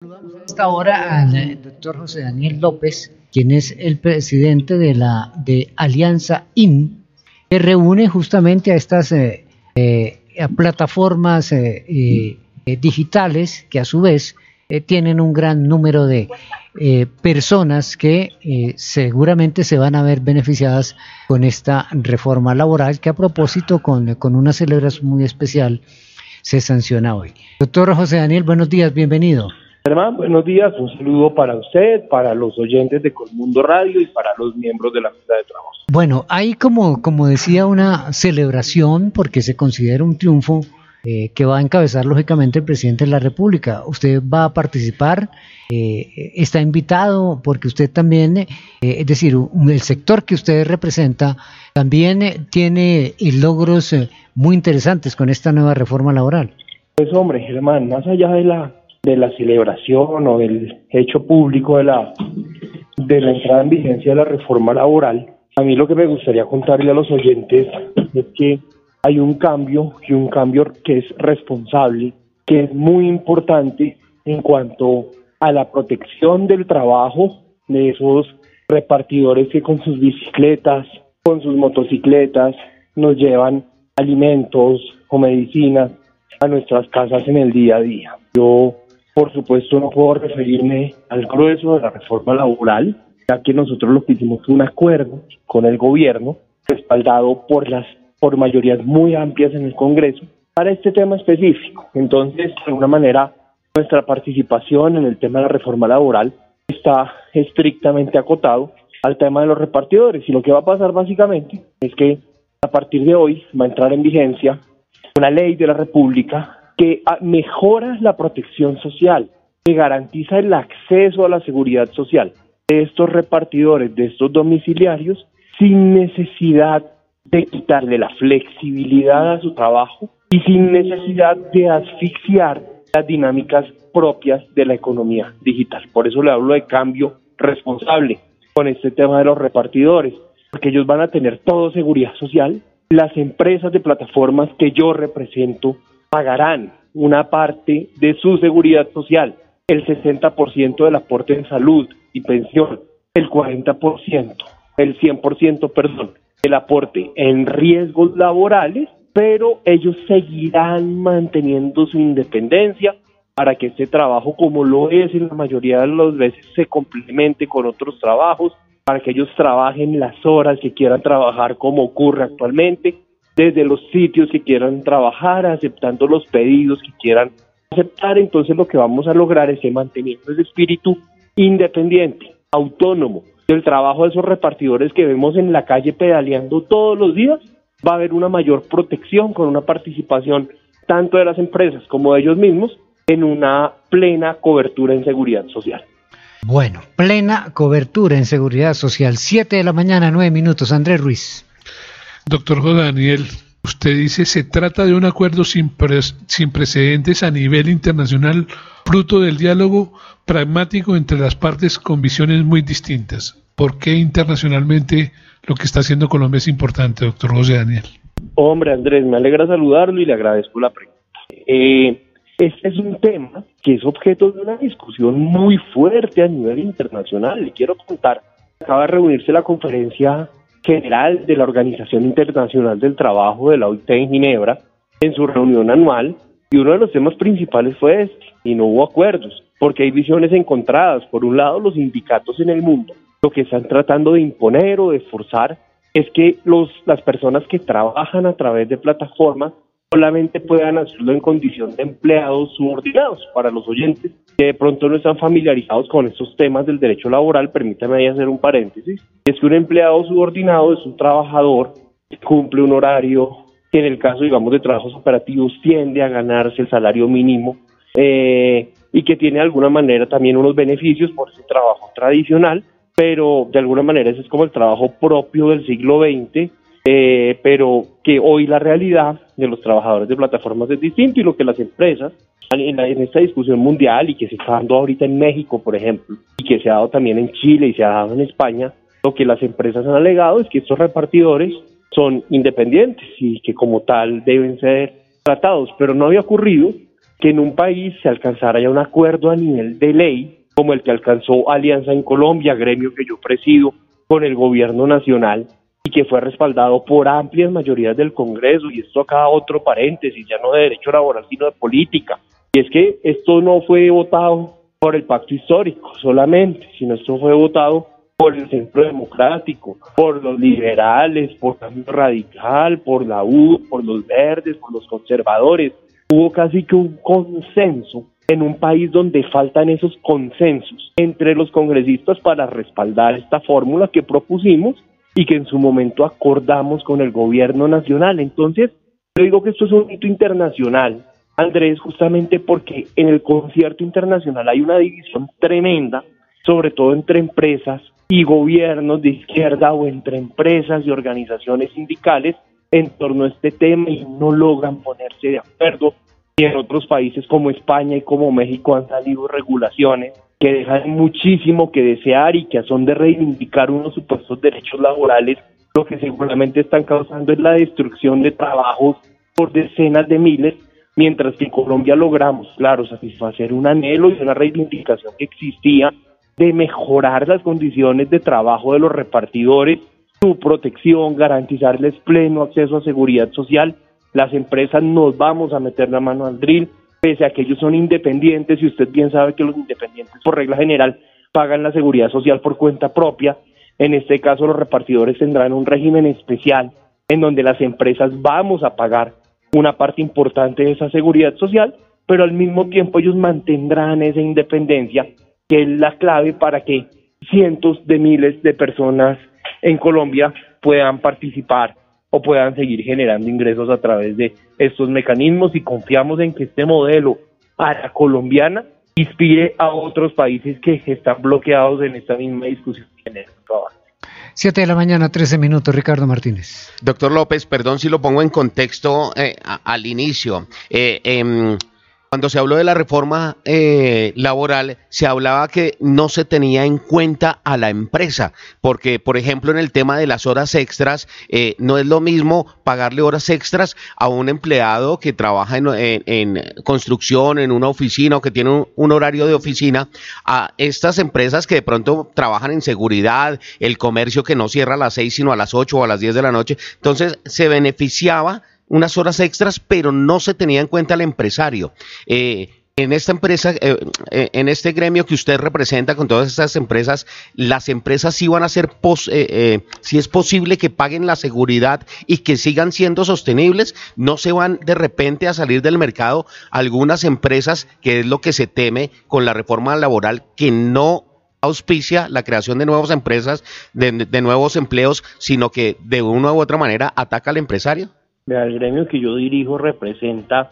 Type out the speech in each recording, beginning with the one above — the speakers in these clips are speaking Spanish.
Saludamos a esta hora al doctor José Daniel López, quien es el presidente de Alianza IN, que reúne justamente a estas a plataformas digitales que a su vez tienen un gran número de personas que seguramente se van a ver beneficiadas con esta reforma laboral que, a propósito, con una celebración muy especial se sanciona hoy. Doctor José Daniel, buenos días, bienvenido. Germán, buenos días, un saludo para usted, para los oyentes de Colmundo Radio y para los miembros de la Junta de Trabajo. Bueno, hay como decía, una celebración porque se considera un triunfo que va a encabezar lógicamente el presidente de la República. Usted va a participar, está invitado porque usted también, es decir, el sector que usted representa también tiene logros muy interesantes con esta nueva reforma laboral. Pues hombre, Germán, más allá de la celebración o del hecho público de la entrada en vigencia de la reforma laboral, a mí lo que me gustaría contarle a los oyentes es que hay un cambio que es responsable, que es muy importante en cuanto a la protección del trabajo de esos repartidores que con sus bicicletas, con sus motocicletas, nos llevan alimentos o medicinas a nuestras casas en el día a día. Yo, por supuesto, no puedo referirme al grueso de la reforma laboral, ya que nosotros lo que hicimos fue un acuerdo con el gobierno, respaldado por mayorías muy amplias en el Congreso, para este tema específico. Entonces, de alguna manera, nuestra participación en el tema de la reforma laboral está estrictamente acotado al tema de los repartidores. Y lo que va a pasar básicamente es que a partir de hoy va a entrar en vigencia una ley de la República que mejora la protección social, que garantiza el acceso a la seguridad social de estos repartidores, de estos domiciliarios, sin necesidad de quitarle la flexibilidad a su trabajo y sin necesidad de asfixiar las dinámicas propias de la economía digital. Por eso le hablo de cambio responsable con este tema de los repartidores, porque ellos van a tener todo seguridad social. Las empresas de plataformas que yo represento pagarán una parte de su seguridad social, el 60% del aporte en salud y pensión, el 40%, el 100%, perdón, el aporte en riesgos laborales, pero ellos seguirán manteniendo su independencia para que este trabajo, como lo es en la mayoría de las veces, se complemente con otros trabajos, para que ellos trabajen las horas que quieran trabajar, como ocurre actualmente, desde los sitios que quieran trabajar, aceptando los pedidos que quieran aceptar. Entonces lo que vamos a lograr es que, manteniendo ese espíritu independiente, autónomo, del trabajo de esos repartidores que vemos en la calle pedaleando todos los días, va a haber una mayor protección con una participación tanto de las empresas como de ellos mismos en una plena cobertura en seguridad social. Bueno, plena cobertura en seguridad social. 7 de la mañana, 9 minutos. Andrés Ruiz. Doctor José Daniel, usted dice se trata de un acuerdo sin precedentes a nivel internacional, fruto del diálogo pragmático entre las partes con visiones muy distintas. ¿Por qué internacionalmente lo que está haciendo Colombia es importante, doctor José Daniel? Hombre, Andrés, me alegra saludarlo y le agradezco la pregunta. Este es un tema que es objeto de una discusión muy fuerte a nivel internacional. Le quiero contar, acaba de reunirse la conferencia general de la Organización Internacional del Trabajo de la OIT en Ginebra en su reunión anual, y uno de los temas principales fue este, y no hubo acuerdos, porque hay visiones encontradas. Por un lado, los sindicatos en el mundo lo que están tratando de imponer o de forzar es que las personas que trabajan a través de plataformas solamente puedan hacerlo en condición de empleados subordinados. Para los oyentes que de pronto no están familiarizados con estos temas del derecho laboral, permítame ahí hacer un paréntesis. Es que un empleado subordinado es un trabajador que cumple un horario que, en el caso, digamos, de trabajos operativos, tiende a ganarse el salario mínimo y que tiene de alguna manera también unos beneficios por ese trabajo tradicional, pero de alguna manera ese es como el trabajo propio del siglo XX, pero que hoy la realidad de los trabajadores de plataformas es distinto, y lo que las empresas en esta discusión mundial, y que se está dando ahorita en México, por ejemplo, y que se ha dado también en Chile y se ha dado en España, lo que las empresas han alegado es que estos repartidores son independientes y que como tal deben ser tratados, pero no había ocurrido que en un país se alcanzara ya un acuerdo a nivel de ley, como el que alcanzó Alianza en Colombia, gremio que yo presido, con el gobierno nacional, y que fue respaldado por amplias mayorías del Congreso, y esto acá otro paréntesis, ya no de derecho laboral, sino de política, y es que esto no fue votado por el pacto histórico solamente, sino esto fue votado por el Centro Democrático, por los liberales, por Cambio Radical, por la U, por los verdes, por los conservadores. Hubo casi que un consenso en un país donde faltan esos consensos entre los congresistas para respaldar esta fórmula que propusimos y que en su momento acordamos con el gobierno nacional. Entonces, yo digo que esto es un hito internacional, Andrés, justamente porque en el concierto internacional hay una división tremenda, sobre todo entre empresas y gobiernos de izquierda o entre empresas y organizaciones sindicales en torno a este tema y no logran ponerse de acuerdo. Y en otros países como España y como México han salido regulaciones que dejan muchísimo que desear y que son de reivindicar unos supuestos derechos laborales, lo que seguramente están causando es la destrucción de trabajos por decenas de miles, mientras que en Colombia logramos, claro, satisfacer un anhelo y una reivindicación que existía de mejorar las condiciones de trabajo de los repartidores, su protección, garantizarles pleno acceso a seguridad social. Las empresas nos vamos a meter la mano al drill, pese a que ellos son independientes, y usted bien sabe que los independientes por regla general pagan la seguridad social por cuenta propia. En este caso los repartidores tendrán un régimen especial en donde las empresas vamos a pagar una parte importante de esa seguridad social, pero al mismo tiempo ellos mantendrán esa independencia, que es la clave para que cientos de miles de personas en Colombia puedan participar o puedan seguir generando ingresos a través de estos mecanismos, y confiamos en que este modelo a la colombiana inspire a otros países que están bloqueados en esta misma discusión en el trabajo. 7 de la mañana, 13 minutos, Ricardo Martínez. Doctor López, perdón si lo pongo en contexto al inicio. Cuando se habló de la reforma laboral, se hablaba que no se tenía en cuenta a la empresa, porque, por ejemplo, en el tema de las horas extras, no es lo mismo pagarle horas extras a un empleado que trabaja en construcción, en una oficina, o que tiene un horario de oficina, a estas empresas que de pronto trabajan en seguridad, el comercio que no cierra a las 6 sino a las 8 o a las 10 de la noche. Entonces, se beneficiaba unas horas extras, pero no se tenía en cuenta al empresario. En esta empresa, en este gremio que usted representa con todas estas empresas, las empresas sí van a ser, si es posible que paguen la seguridad y que sigan siendo sostenibles, no se van de repente a salir del mercado algunas empresas, que es lo que se teme con la reforma laboral, que no auspicia la creación de nuevas empresas, de nuevos empleos, sino que de una u otra manera ataca al empresario. El gremio que yo dirijo representa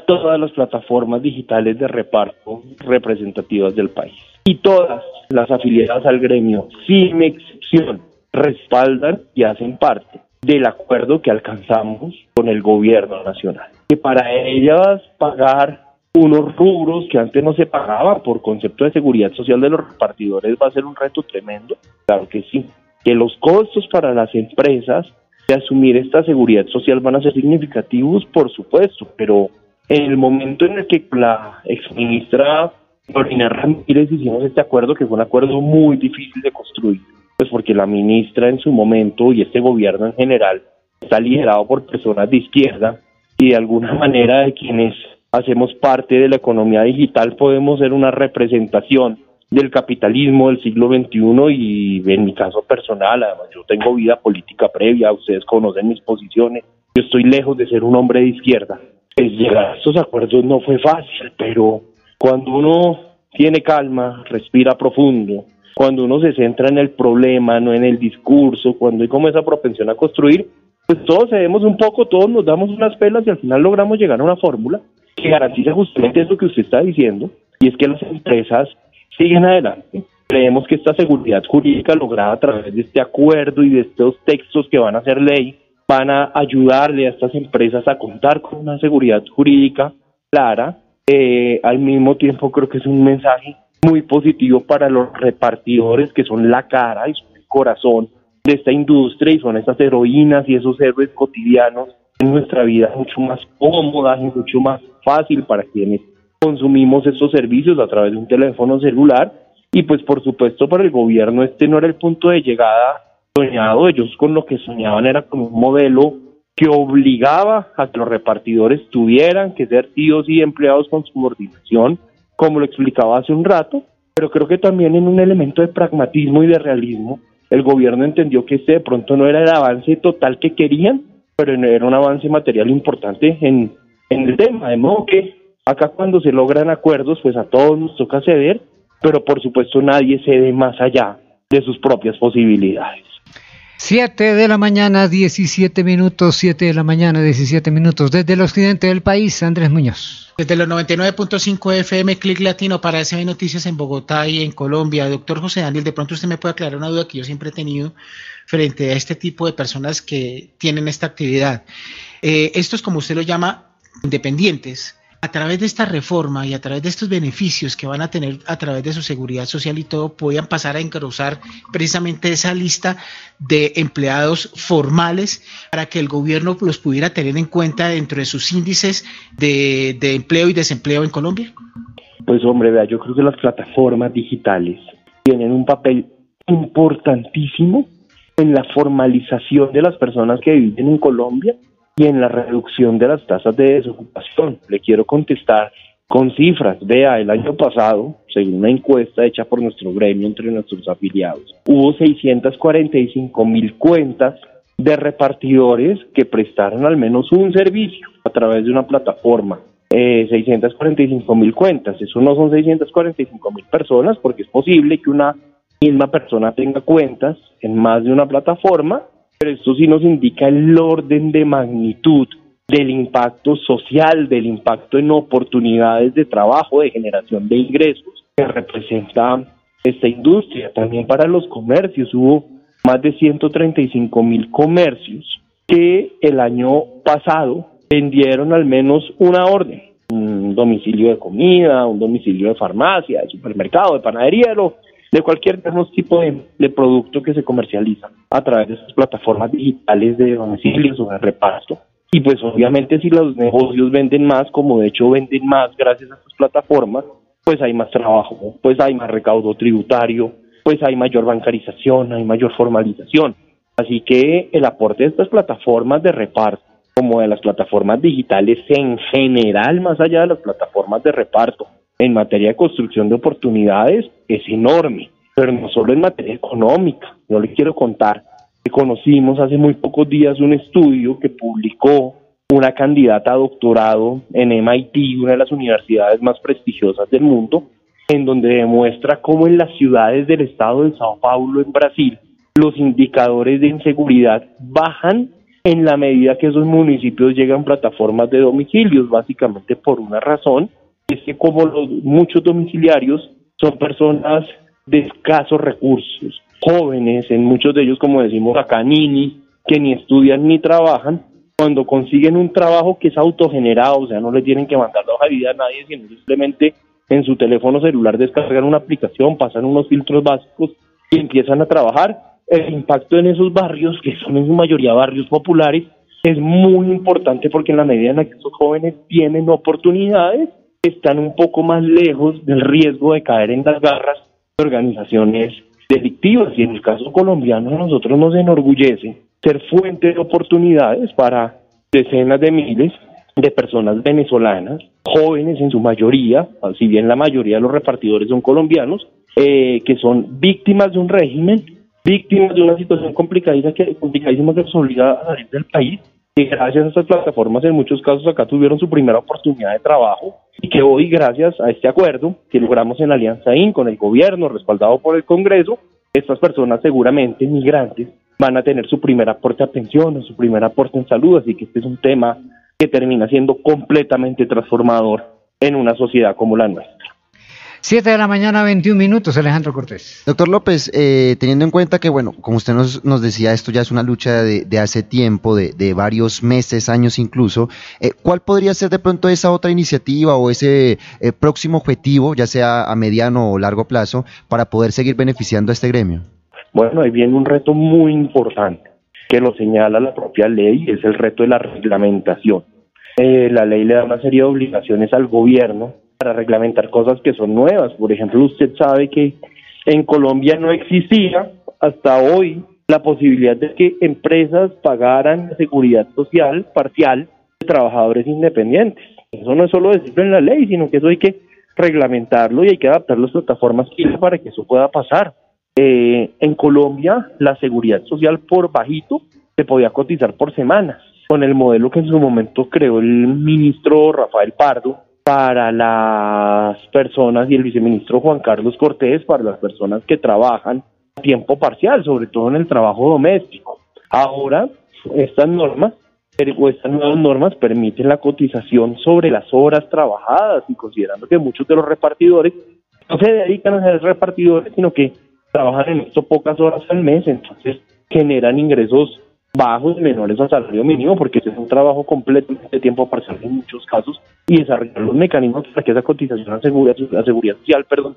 todas las plataformas digitales de reparto representativas del país. Y todas las afiliadas al gremio, sin excepción, respaldan y hacen parte del acuerdo que alcanzamos con el gobierno nacional. Que para ellas pagar unos rubros que antes no se pagaban por concepto de seguridad social de los repartidores va a ser un reto tremendo. Claro que sí. Que los costos para las empresas de asumir esta seguridad social van a ser significativos, por supuesto, pero en el momento en el que la exministra Lorena Ramírez hicimos este acuerdo, que fue un acuerdo muy difícil de construir, pues porque la ministra en su momento y este gobierno en general está liderado por personas de izquierda, y de alguna manera de quienes hacemos parte de la economía digital podemos ser una representación del capitalismo del siglo XXI, y en mi caso personal, además yo tengo vida política previa, ustedes conocen mis posiciones, yo estoy lejos de ser un hombre de izquierda. Pues llegar a estos acuerdos no fue fácil, pero cuando uno tiene calma, respira profundo, cuando uno se centra en el problema, no en el discurso, cuando hay como esa propensión a construir, pues todos cedemos un poco, todos nos damos unas pelas y al final logramos llegar a una fórmula que garantiza justamente eso que usted está diciendo, y es que las empresas siguen adelante. Creemos que esta seguridad jurídica lograda a través de este acuerdo y de estos textos que van a ser ley van a ayudarle a estas empresas a contar con una seguridad jurídica clara. Al mismo tiempo creo que es un mensaje muy positivo para los repartidores, que son la cara y son el corazón de esta industria, y son esas heroínas y esos héroes cotidianos en nuestra vida, mucho más cómoda y mucho más fácil para quienes consumimos estos servicios a través de un teléfono celular y pues por supuesto para el gobierno este no era el punto de llegada soñado. Ellos con lo que soñaban era con un modelo que obligaba a que los repartidores tuvieran que ser sí o sí empleados con subordinación, como lo explicaba hace un rato, pero creo que también en un elemento de pragmatismo y de realismo, el gobierno entendió que este de pronto no era el avance total que querían, pero era un avance material importante en el tema, de modo que acá cuando se logran acuerdos, pues a todos nos toca ceder, pero por supuesto nadie cede más allá de sus propias posibilidades. 7 de la mañana, 17 minutos, 7 de la mañana, 17 minutos. Desde el occidente del país, Andrés Muñoz. Desde los 99.5 FM, Clic Latino para SB Noticias en Bogotá y en Colombia. Doctor José Daniel, de pronto usted me puede aclarar una duda que yo siempre he tenido frente a este tipo de personas que tienen esta actividad. Estos, como usted lo llama, independientes, a través de esta reforma y a través de estos beneficios que van a tener a través de su seguridad social y todo, podían pasar a engrosar precisamente esa lista de empleados formales para que el gobierno los pudiera tener en cuenta dentro de sus índices de empleo y desempleo en Colombia. Pues hombre, vea, yo creo que las plataformas digitales tienen un papel importantísimo en la formalización de las personas que viven en Colombia y en la reducción de las tasas de desocupación. Le quiero contestar con cifras. Vea, el año pasado, según una encuesta hecha por nuestro gremio entre nuestros afiliados, hubo 645,000 cuentas de repartidores que prestaron al menos un servicio a través de una plataforma. 645,000 cuentas, eso no son 645,000 personas, porque es posible que una misma persona tenga cuentas en más de una plataforma, pero esto sí nos indica el orden de magnitud del impacto social, del impacto en oportunidades de trabajo, de generación de ingresos que representa esta industria. También para los comercios hubo más de 135,000 comercios que el año pasado vendieron al menos una orden, un domicilio de comida, un domicilio de farmacia, de supermercado, de panadería, de cualquier tipo de producto que se comercializa a través de estas plataformas digitales de domicilios o de reparto. Y pues obviamente si los negocios venden más, como de hecho venden más gracias a estas plataformas, pues hay más trabajo, pues hay más recaudo tributario, pues hay mayor bancarización, hay mayor formalización. Así que el aporte de estas plataformas de reparto, como de las plataformas digitales en general, más allá de las plataformas de reparto, en materia de construcción de oportunidades es enorme, pero no solo en materia económica. Yo le quiero contar que conocimos hace muy pocos días un estudio que publicó una candidata a doctorado en MIT, una de las universidades más prestigiosas del mundo, en donde demuestra cómo en las ciudades del estado de Sao Paulo, en Brasil, los indicadores de inseguridad bajan en la medida que esos municipios llegan a plataformas de domicilios, básicamente por una razón, es que como muchos domiciliarios son personas de escasos recursos, jóvenes, en muchos de ellos, como decimos acá, ninis, que ni estudian ni trabajan, cuando consiguen un trabajo que es autogenerado, o sea, no le tienen que mandar la hoja de vida a nadie, sino simplemente en su teléfono celular descargan una aplicación, pasan unos filtros básicos y empiezan a trabajar. El impacto en esos barrios, que son en su mayoría barrios populares, es muy importante porque en la medida en la que esos jóvenes tienen oportunidades, están un poco más lejos del riesgo de caer en las garras de organizaciones delictivas. Y en el caso colombiano, a nosotros nos enorgullece ser fuente de oportunidades para decenas de miles de personas venezolanas, jóvenes en su mayoría, si bien la mayoría de los repartidores son colombianos, que son víctimas de un régimen, víctimas de una situación complicadísima que los obliga a salir del país, y gracias a estas plataformas en muchos casos acá tuvieron su primera oportunidad de trabajo, y que hoy, gracias a este acuerdo que logramos en Alianza IN con el gobierno, respaldado por el Congreso, estas personas seguramente migrantes van a tener su primer aporte a pensiones, su primer aporte en salud, así que este es un tema que termina siendo completamente transformador en una sociedad como la nuestra. 7 de la mañana, 21 minutos, Alejandro Cortés. Doctor López, teniendo en cuenta que, bueno, como usted nos decía, esto ya es una lucha de hace tiempo, de varios meses, años incluso, ¿cuál podría ser de pronto esa otra iniciativa o ese próximo objetivo, ya sea a mediano o largo plazo, para poder seguir beneficiando a este gremio? Bueno, ahí viene un reto muy importante, que lo señala la propia ley, es el reto de la reglamentación. La ley le da una serie de obligaciones al gobierno para reglamentar cosas que son nuevas. Por ejemplo, usted sabe que en Colombia no existía hasta hoy la posibilidad de que empresas pagaran seguridad social parcial de trabajadores independientes. Eso no es solo decirlo en la ley, sino que eso hay que reglamentarlo y hay que adaptar las plataformas para que eso pueda pasar. En Colombia, la seguridad social por bajito se podía cotizar por semanas, con el modelo que en su momento creó el ministro Rafael Pardo para las personas y el viceministro Juan Carlos Cortés para las personas que trabajan a tiempo parcial, sobre todo en el trabajo doméstico. Ahora, estas nuevas normas permiten la cotización sobre las horas trabajadas y considerando que muchos de los repartidores no se dedican a ser repartidores, sino que trabajan en esto pocas horas al mes, entonces generan ingresos bajos, menores al salario mínimo, porque este es un trabajo completamente de tiempo parcial en muchos casos, y desarrollar los mecanismos para que esa cotización a seguridad social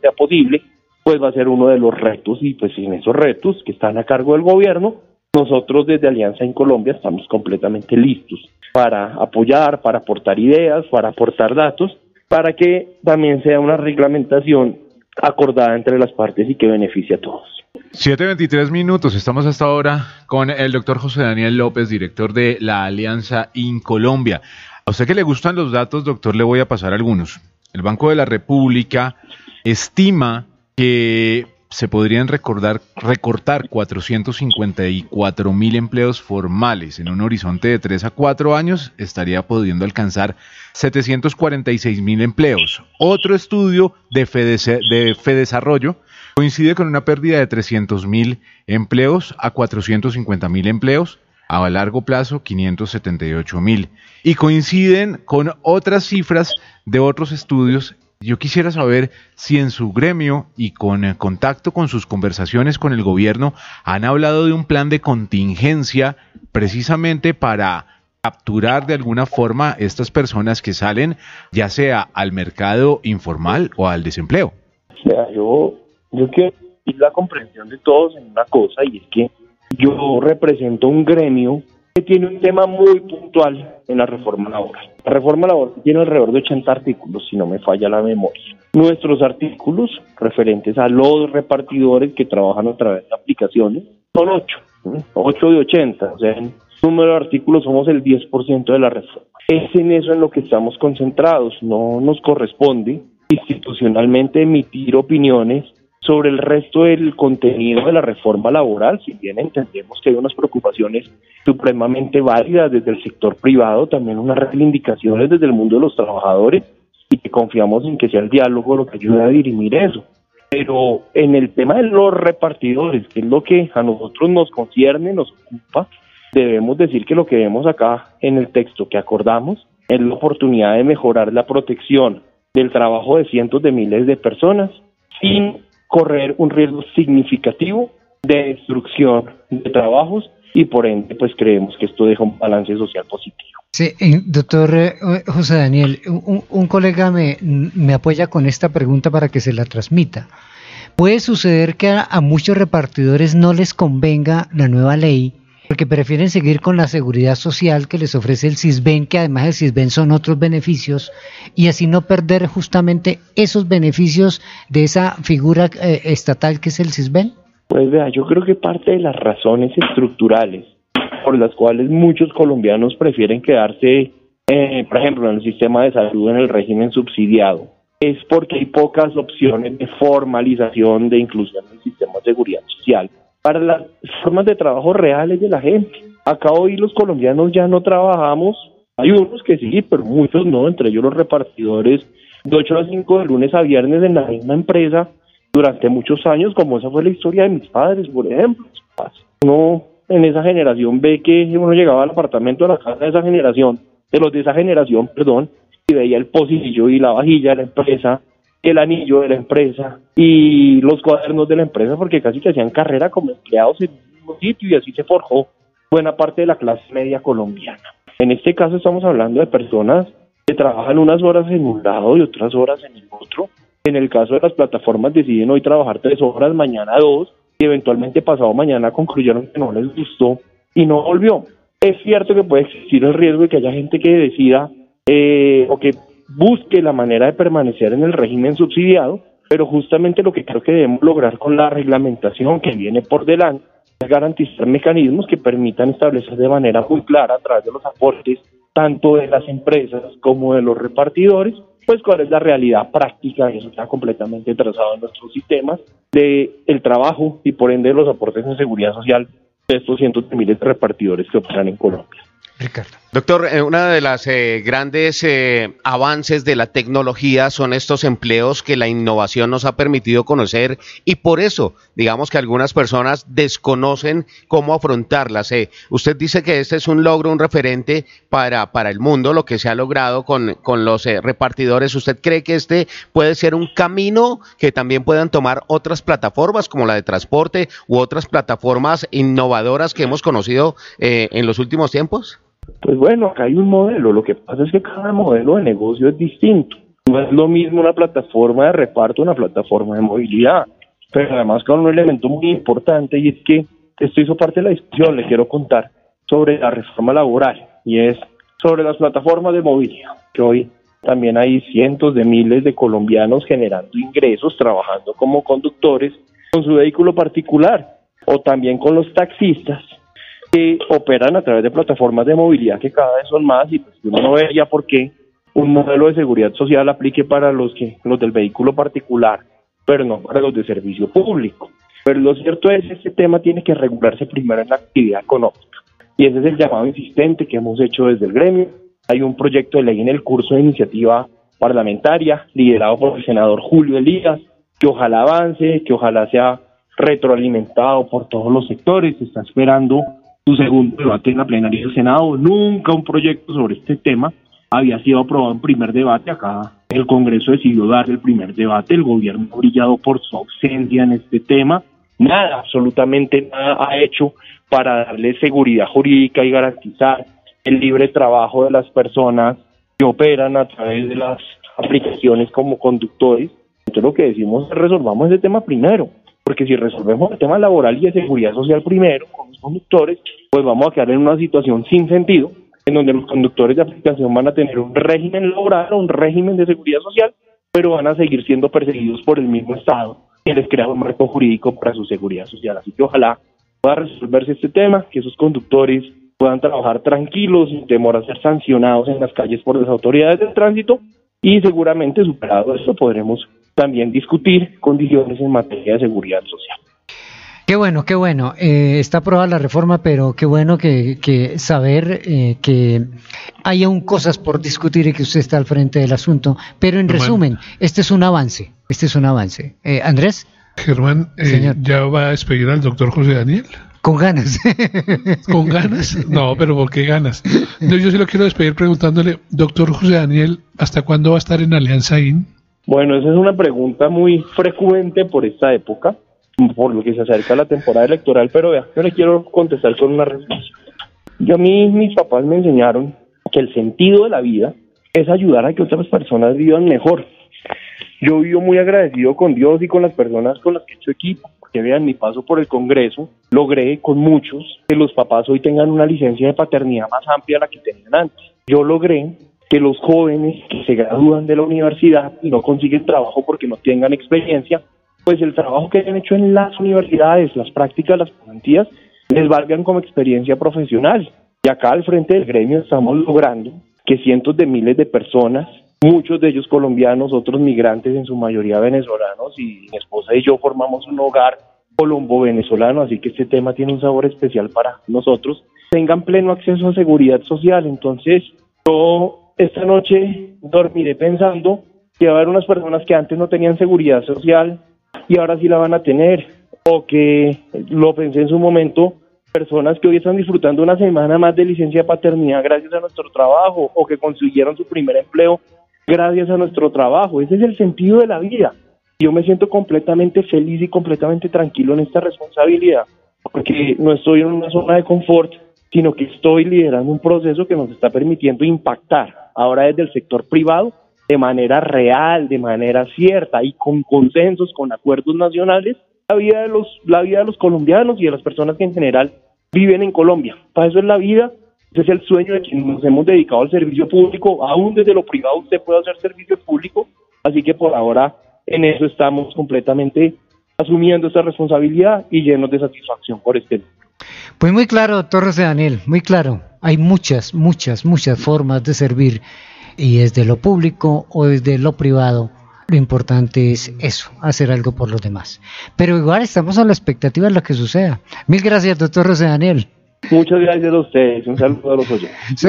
sea posible, pues va a ser uno de los retos, y pues en esos retos que están a cargo del gobierno, nosotros desde Alianza en Colombia estamos completamente listos para apoyar, para aportar ideas, para aportar datos, para que también sea una reglamentación acordada entre las partes y que beneficie a todos. 7:23 minutos, estamos hasta ahora con el doctor José Daniel López, director de la Alianza in Colombia. A usted que le gustan los datos, doctor, le voy a pasar algunos. El Banco de la República estima que se podrían recortar 454.000 empleos formales. En un horizonte de 3 a 4 años estaría pudiendo alcanzar 746.000 empleos. Otro estudio de Fedesarrollo coincide con una pérdida de 300.000 empleos a 450.000 empleos. A largo plazo, 578.000. Y coinciden con otras cifras de otros estudios. Yo quisiera saber si en su gremio y con contacto con sus conversaciones con el gobierno han hablado de un plan de contingencia precisamente para capturar de alguna forma estas personas que salen ya sea al mercado informal o al desempleo. O sea, yo quiero ir la comprensión de todos en una cosa, y es que yo represento un gremio que tiene un tema muy puntual en la reforma laboral. La reforma laboral tiene alrededor de 80 artículos, si no me falla la memoria. Nuestros artículos referentes a los repartidores que trabajan a través de aplicaciones son 8 de 80, o sea, en número de artículos somos el 10% de la reforma. Es en eso en lo que estamos concentrados. No nos corresponde institucionalmente emitir opiniones sobre el resto del contenido de la reforma laboral, si bien entendemos que hay unas preocupaciones supremamente válidas desde el sector privado, también unas reivindicaciones desde el mundo de los trabajadores, y que confiamos en que sea el diálogo lo que ayude a dirimir eso. Pero en el tema de los repartidores, que es lo que a nosotros nos concierne, nos ocupa, debemos decir que lo que vemos acá en el texto que acordamos es la oportunidad de mejorar la protección del trabajo de cientos de miles de personas sin correr un riesgo significativo de destrucción de trabajos, y por ende pues creemos que esto deja un balance social positivo. Sí, doctor José Daniel, un colega me apoya con esta pregunta para que se la transmita. ¿Puede suceder que a muchos repartidores no les convenga la nueva ley porque prefieren seguir con la seguridad social que les ofrece el Sisbén, que además del Sisbén son otros beneficios, y así no perder justamente esos beneficios de esa figura estatal que es el Sisbén? Pues vea, yo creo que parte de las razones estructurales por las cuales muchos colombianos prefieren quedarse, por ejemplo, en el sistema de salud en el régimen subsidiado, es porque hay pocas opciones de formalización de inclusión en el sistema de seguridad social para las formas de trabajo reales de la gente. Acá hoy los colombianos ya no trabajamos, hay unos que sí, pero muchos no, entre ellos los repartidores de 8 a 5 de lunes a viernes en la misma empresa durante muchos años, como esa fue la historia de mis padres, por ejemplo. Uno en esa generación ve que uno llegaba al apartamento, a la casa de esa generación, y veía el pocillo y la vajilla de la empresa, el anillo de la empresa y los cuadernos de la empresa, porque casi que hacían carrera como empleados en el mismo sitio, y así se forjó buena parte de la clase media colombiana. En este caso estamos hablando de personas que trabajan unas horas en un lado y otras horas en el otro. En el caso de las plataformas deciden hoy trabajar 3 horas, mañana 2, y eventualmente pasado mañana concluyeron que no les gustó y no volvió. Es cierto que puede existir el riesgo de que haya gente que decida o que busque la manera de permanecer en el régimen subsidiado, pero justamente lo que creo que debemos lograr con la reglamentación que viene por delante es garantizar mecanismos que permitan establecer de manera muy clara a través de los aportes tanto de las empresas como de los repartidores, pues cuál es la realidad práctica, y eso está completamente trazado en nuestros sistemas, de el trabajo y por ende los aportes en seguridad social de estos cientos de miles de repartidores que operan en Colombia. Ricardo. Doctor, una de las grandes avances de la tecnología son estos empleos que la innovación nos ha permitido conocer y por eso, digamos que algunas personas desconocen cómo afrontarlas. Usted dice que este es un logro, un referente para el mundo, lo que se ha logrado con los repartidores. ¿Usted cree que este puede ser un camino que también puedan tomar otras plataformas como la de transporte u otras plataformas innovadoras que hemos conocido en los últimos tiempos? Pues bueno, acá hay un modelo, lo que pasa es que cada modelo de negocio es distinto. No es lo mismo una plataforma de reparto, una plataforma de movilidad, pero además con un elemento muy importante, y es que esto hizo parte de la discusión, le quiero contar sobre la reforma laboral, y es sobre las plataformas de movilidad, que hoy también hay cientos de miles de colombianos generando ingresos, trabajando como conductores con su vehículo particular, o también con los taxistas, que operan a través de plataformas de movilidad que cada vez son más, y pues uno no ve ya por qué un modelo de seguridad social aplique para los del vehículo particular, pero no para los de servicio público. Pero lo cierto es que este tema tiene que regularse primero en la actividad económica, y ese es el llamado insistente que hemos hecho desde el gremio. Hay un proyecto de ley en el curso de iniciativa parlamentaria, liderado por el senador Julio Elías, que ojalá avance, que ojalá sea retroalimentado por todos los sectores. Se está esperando su segundo debate en la plenaria del Senado. Nunca un proyecto sobre este tema había sido aprobado en primer debate. Acá el Congreso decidió dar el primer debate. El gobierno ha brillado por su ausencia en este tema. Nada, absolutamente nada ha hecho para darle seguridad jurídica y garantizar el libre trabajo de las personas que operan a través de las aplicaciones como conductores. Entonces lo que decimos es resolvamos ese tema primero, porque si resolvemos el tema laboral y de seguridad social primero con los conductores, pues vamos a quedar en una situación sin sentido, en donde los conductores de aplicación van a tener un régimen laboral o un régimen de seguridad social, pero van a seguir siendo perseguidos por el mismo Estado, que les crea un marco jurídico para su seguridad social. Así que ojalá pueda resolverse este tema, que esos conductores puedan trabajar tranquilos, sin temor a ser sancionados en las calles por las autoridades del tránsito, y seguramente superado esto podremos también discutir condiciones en materia de seguridad social. Qué bueno, qué bueno. Está aprobada la reforma, pero qué bueno que saber que hay aún cosas por discutir y que usted está al frente del asunto. Pero en resumen, este es un avance. Andrés. Germán, ¿ya va a despedir al doctor José Daniel? Con ganas. ¿Con ganas? No, pero ¿por qué ganas? No, yo sí lo quiero despedir preguntándole, doctor José Daniel, ¿hasta cuándo va a estar en Alianza IN? Bueno, esa es una pregunta muy frecuente por esta época, por lo que se acerca la temporada electoral, pero vea, yo le quiero contestar con una respuesta. A mí, mis papás me enseñaron que el sentido de la vida es ayudar a que otras personas vivan mejor. Yo vivo muy agradecido con Dios y con las personas con las que he hecho equipo, porque vean, mi paso por el Congreso, logré con muchos que los papás hoy tengan una licencia de paternidad más amplia de la que tenían antes. Yo logré que los jóvenes que se gradúan de la universidad y no consiguen trabajo porque no tengan experiencia, pues el trabajo que hayan hecho en las universidades, las prácticas, las pasantías, les valgan como experiencia profesional. Y acá al frente del gremio estamos logrando que cientos de miles de personas, muchos de ellos colombianos, otros migrantes, en su mayoría venezolanos, y mi esposa y yo formamos un hogar colombo-venezolano, así que este tema tiene un sabor especial para nosotros, tengan pleno acceso a seguridad social. Entonces, yo esta noche dormiré pensando que va a haber unas personas que antes no tenían seguridad social y ahora sí la van a tener, o que, lo pensé en su momento, personas que hoy están disfrutando una semana más de licencia de paternidad gracias a nuestro trabajo, o que consiguieron su primer empleo gracias a nuestro trabajo. Ese es el sentido de la vida. Yo me siento completamente feliz y completamente tranquilo en esta responsabilidad, porque no estoy en una zona de confort, sino que estoy liderando un proceso que nos está permitiendo impactar ahora desde el sector privado de manera real, de manera cierta y con consensos, con acuerdos nacionales, la vida de los colombianos y de las personas que en general viven en Colombia. Para eso es la vida, Ese es el sueño de quienes nos hemos dedicado al servicio público. Aún desde lo privado usted puede hacer servicio público, así que por ahora en eso estamos completamente asumiendo esta responsabilidad y llenos de satisfacción por este. Pues muy claro, doctor José Daniel, muy claro. Hay muchas formas de servir, y desde lo público o desde lo privado, lo importante es eso, hacer algo por los demás. Pero igual estamos a la expectativa de lo que suceda. Mil gracias, doctor José Daniel. Muchas gracias a ustedes. Un saludo a los oyentes.